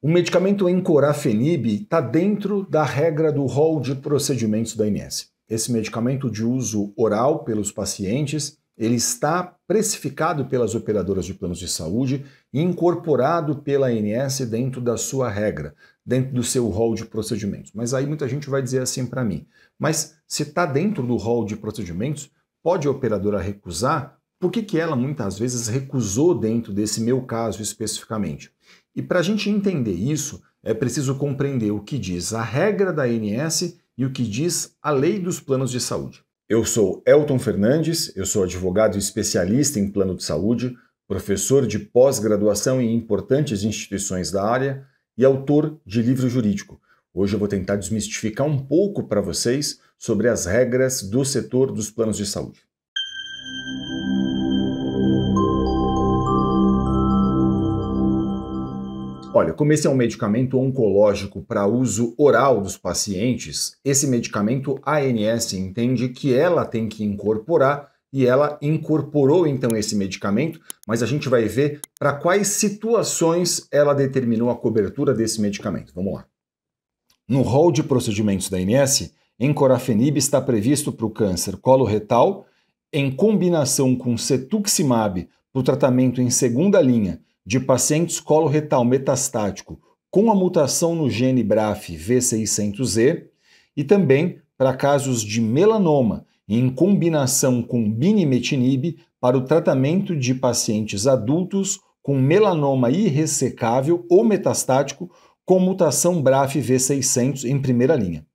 O medicamento encorafenib está dentro da regra do rol de procedimentos da ANS. Esse medicamento de uso oral pelos pacientes, ele está precificado pelas operadoras de planos de saúde e incorporado pela ANS dentro da sua regra, dentro do seu rol de procedimentos. Mas aí muita gente vai dizer assim para mim, mas se está dentro do rol de procedimentos, pode a operadora recusar? Por que ela muitas vezes recusou dentro desse meu caso especificamente? E para a gente entender isso, é preciso compreender o que diz a regra da ANS e o que diz a lei dos planos de saúde. Eu sou Elton Fernandes, eu sou advogado especialista em plano de saúde, professor de pós-graduação em importantes instituições da área e autor de livro jurídico. Hoje eu vou tentar desmistificar um pouco para vocês sobre as regras do setor dos planos de saúde. Olha, como esse é um medicamento oncológico para uso oral dos pacientes, esse medicamento a ANS entende que ela tem que incorporar e ela incorporou então esse medicamento, mas a gente vai ver para quais situações ela determinou a cobertura desse medicamento. Vamos lá. No rol de procedimentos da ANS, encorafenib está previsto para o câncer coloretal em combinação com cetuximab para o tratamento em segunda linha de pacientes coloretal metastático com a mutação no gene BRAF V600E e também para casos de melanoma em combinação com binimetinib para o tratamento de pacientes adultos com melanoma irressecável ou metastático com mutação BRAF V600 em primeira linha.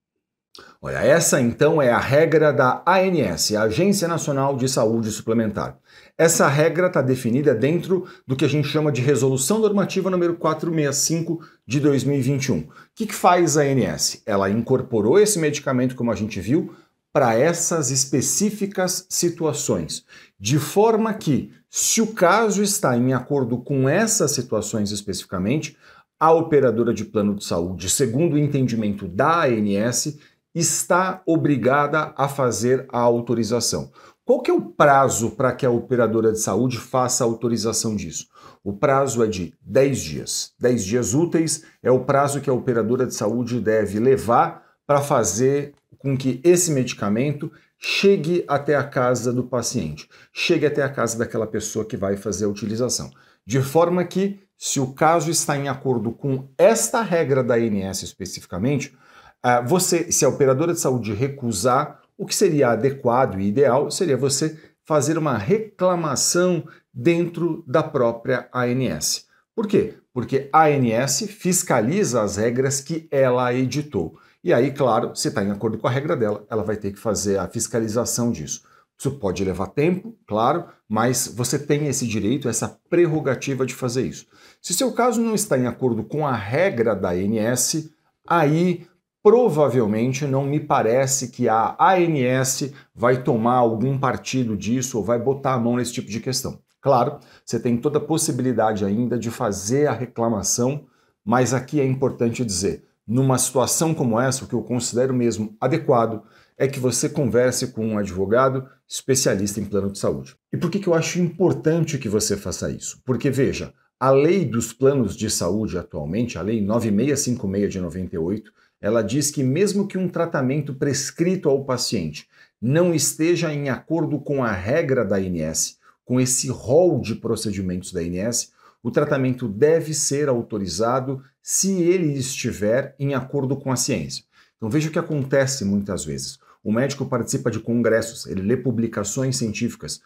Olha, essa então é a regra da ANS, a Agência Nacional de Saúde Suplementar. Essa regra está definida dentro do que a gente chama de Resolução Normativa número 465 de 2021. O que faz a ANS? Ela incorporou esse medicamento, como a gente viu, para essas específicas situações, de forma que, se o caso está em acordo com essas situações especificamente, a operadora de plano de saúde, segundo o entendimento da ANS, está obrigada a fazer a autorização. Qual que é o prazo para que a operadora de saúde faça a autorização disso? O prazo é de 10 dias. 10 dias úteis é o prazo que a operadora de saúde deve levar para fazer com que esse medicamento chegue até a casa do paciente, chegue até a casa daquela pessoa que vai fazer a utilização. De forma que, se o caso está em acordo com esta regra da ANS especificamente, se a operadora de saúde recusar, o que seria adequado e ideal seria você fazer uma reclamação dentro da própria ANS. Por quê? Porque a ANS fiscaliza as regras que ela editou. E aí, claro, se está em acordo com a regra dela, ela vai ter que fazer a fiscalização disso. Isso pode levar tempo, claro, mas você tem esse direito, essa prerrogativa de fazer isso. Se seu caso não está em acordo com a regra da ANS, aí provavelmente não me parece que a ANS vai tomar algum partido disso ou vai botar a mão nesse tipo de questão. Claro, você tem toda a possibilidade ainda de fazer a reclamação, mas aqui é importante dizer, numa situação como essa, o que eu considero mesmo adequado é que você converse com um advogado especialista em plano de saúde. E por que eu acho importante que você faça isso? Porque, veja, a lei dos planos de saúde atualmente, a lei 9656 de 98, ela diz que mesmo que um tratamento prescrito ao paciente não esteja em acordo com a regra da ANS, com esse rol de procedimentos da ANS, o tratamento deve ser autorizado se ele estiver em acordo com a ciência. Então veja o que acontece muitas vezes. O médico participa de congressos, ele lê publicações científicas,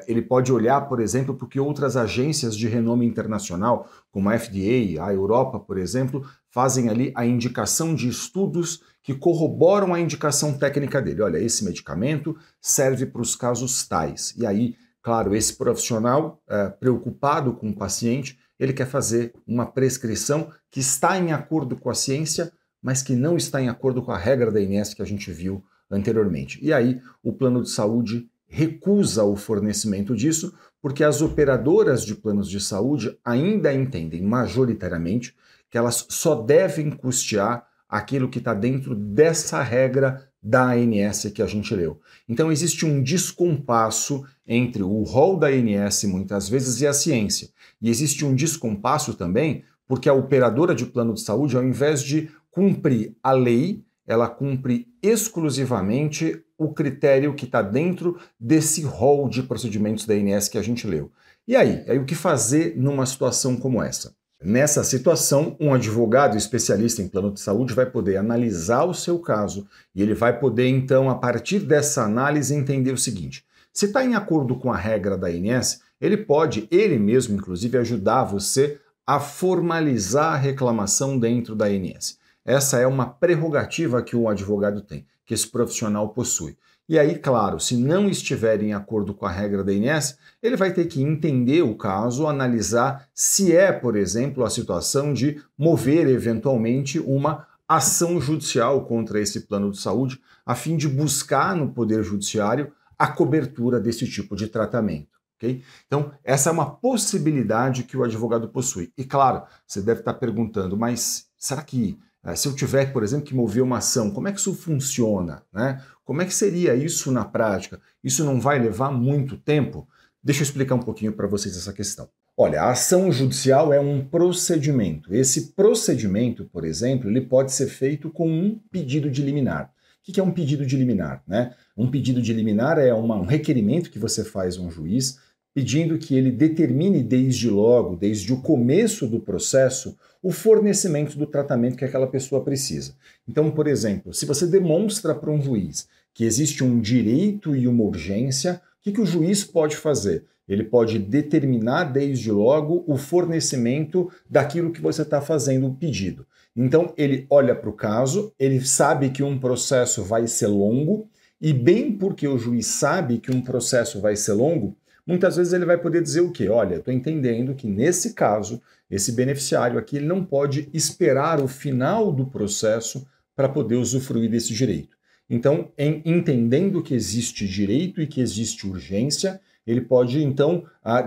ele pode olhar, por exemplo, porque outras agências de renome internacional, como a FDA, a Europa, por exemplo, fazem ali a indicação de estudos que corroboram a indicação técnica dele. Olha, esse medicamento serve para os casos tais. E aí, claro, esse profissional preocupado com o paciente, ele quer fazer uma prescrição que está em acordo com a ciência, mas que não está em acordo com a regra da ANS que a gente viu anteriormente. E aí, o plano de saúde recusa o fornecimento disso, porque as operadoras de planos de saúde ainda entendem, majoritariamente, que elas só devem custear aquilo que está dentro dessa regra da ANS que a gente leu. Então existe um descompasso entre o rol da ANS, muitas vezes, e a ciência. E existe um descompasso também Porque a operadora de plano de saúde, ao invés de cumprir a lei, ela cumpre exclusivamente o critério que está dentro desse rol de procedimentos da ANS que a gente leu. E aí o que fazer numa situação como essa? Nessa situação, um advogado especialista em plano de saúde vai poder analisar o seu caso e ele vai poder, então, a partir dessa análise, entender o seguinte: se está em acordo com a regra da ANS, ele pode, ele mesmo, inclusive, ajudar você a formalizar a reclamação dentro da ANS. Essa é uma prerrogativa que o advogado tem, que esse profissional possui. E aí, claro, se não estiver em acordo com a regra da ANS, ele vai ter que entender o caso, analisar se é, por exemplo, a situação de mover eventualmente uma ação judicial contra esse plano de saúde, a fim de buscar no Poder Judiciário a cobertura desse tipo de tratamento. Okay? Então, essa é uma possibilidade que o advogado possui. E claro, você deve estar perguntando, mas será que se eu tiver, por exemplo, que mover uma ação, como é que isso funciona, né? Como é que seria isso na prática? Isso não vai levar muito tempo? Deixa eu explicar um pouquinho para vocês essa questão. Olha, a ação judicial é um procedimento. Esse procedimento, por exemplo, ele pode ser feito com um pedido de liminar. O que é um pedido de liminar, né? Um pedido de liminar é um requerimento que você faz a um juiz pedindo que ele determine desde logo, desde o começo do processo, o fornecimento do tratamento que aquela pessoa precisa. Então, por exemplo, se você demonstra para um juiz que existe um direito e uma urgência, o que o juiz pode fazer? Ele pode determinar desde logo o fornecimento daquilo que você está fazendo o pedido. Então, ele olha para o caso, ele sabe que um processo vai ser longo, e bem porque o juiz sabe que um processo vai ser longo, muitas vezes ele vai poder dizer o quê? Olha, estou entendendo que nesse caso, esse beneficiário aqui ele não pode esperar o final do processo para poder usufruir desse direito. Então, entendendo que existe direito e que existe urgência, ele pode, então,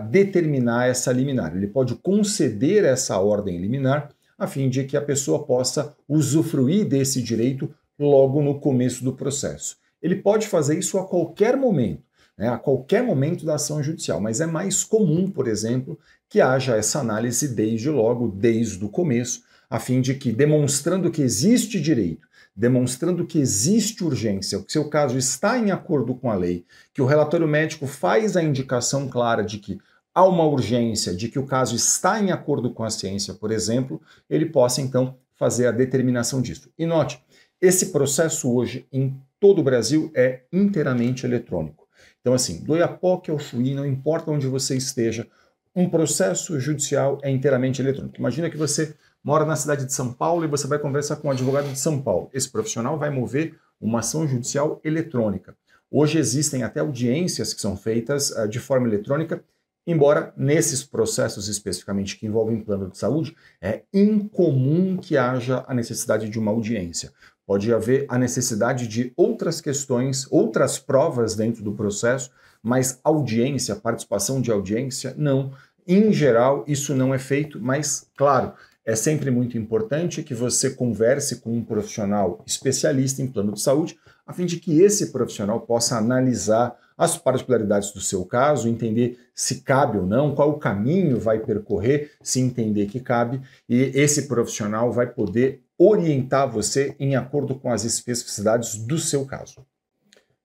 determinar essa liminar. Ele pode conceder essa ordem liminar a fim de que a pessoa possa usufruir desse direito logo no começo do processo. Ele pode fazer isso a qualquer momento, né, a qualquer momento da ação judicial, mas é mais comum, por exemplo, que haja essa análise desde logo, desde o começo, a fim de que, demonstrando que existe direito, demonstrando que existe urgência, que seu caso está em acordo com a lei, que o relatório médico faz a indicação clara de que há uma urgência, de que o caso está em acordo com a ciência, por exemplo, ele possa, então, fazer a determinação disso. E note, esse processo hoje, em todo o Brasil, é inteiramente eletrônico. Então, assim, do Oiapoque ao Chuí, não importa onde você esteja, um processo judicial é inteiramente eletrônico. Imagina que você mora na cidade de São Paulo e você vai conversar com um advogado de São Paulo. Esse profissional vai mover uma ação judicial eletrônica. Hoje existem até audiências que são feitas de forma eletrônica, embora nesses processos especificamente que envolvem plano de saúde, é incomum que haja a necessidade de uma audiência. Pode haver a necessidade de outras questões, outras provas dentro do processo, mas audiência, participação de audiência, não. Em geral, isso não é feito, mas, claro, é sempre muito importante que você converse com um profissional especialista em plano de saúde, a fim de que esse profissional possa analisar as particularidades do seu caso, entender se cabe ou não, qual o caminho vai percorrer, se entender que cabe, e esse profissional vai poder orientar você em acordo com as especificidades do seu caso.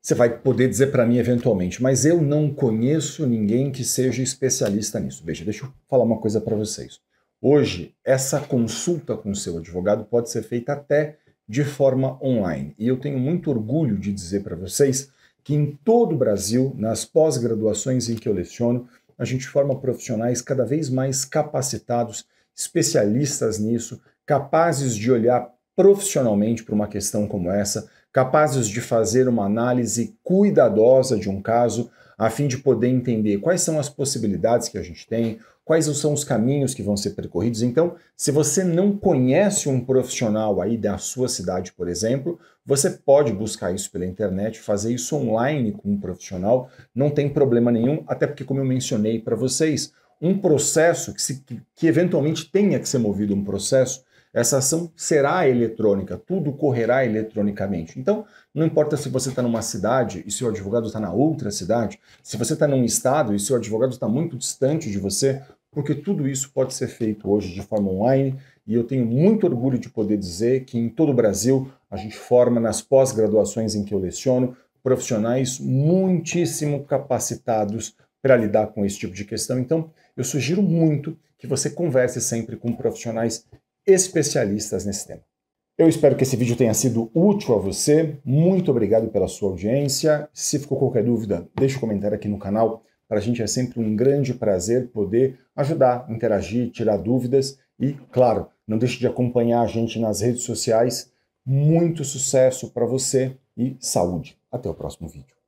Você vai poder dizer para mim eventualmente, mas eu não conheço ninguém que seja especialista nisso. Veja, deixa eu falar uma coisa para vocês. Hoje, essa consulta com o seu advogado pode ser feita até de forma online. E eu tenho muito orgulho de dizer para vocês que em todo o Brasil, nas pós-graduações em que eu leciono, a gente forma profissionais cada vez mais capacitados, especialistas nisso, capazes de olhar profissionalmente para uma questão como essa, capazes de fazer uma análise cuidadosa de um caso, a fim de poder entender quais são as possibilidades que a gente tem, quais são os caminhos que vão ser percorridos. Então, se você não conhece um profissional aí da sua cidade, por exemplo, você pode buscar isso pela internet, fazer isso online com um profissional, não tem problema nenhum, até porque, como eu mencionei para vocês, um processo que eventualmente tenha que ser movido um processo, essa ação será eletrônica, tudo correrá eletronicamente. Então, não importa se você está numa cidade e seu advogado está na outra cidade, se você está num estado e seu advogado está muito distante de você, porque tudo isso pode ser feito hoje de forma online e eu tenho muito orgulho de poder dizer que em todo o Brasil a gente forma nas pós-graduações em que eu leciono profissionais muitíssimo capacitados para lidar com esse tipo de questão. Então, eu sugiro muito que você converse sempre com profissionais especialistas nesse tema. Eu espero que esse vídeo tenha sido útil a você. Muito obrigado pela sua audiência. Se ficou qualquer dúvida, deixe um comentário aqui no canal. Para a gente é sempre um grande prazer poder ajudar, interagir, tirar dúvidas e, claro, não deixe de acompanhar a gente nas redes sociais. Muito sucesso para você e saúde. Até o próximo vídeo.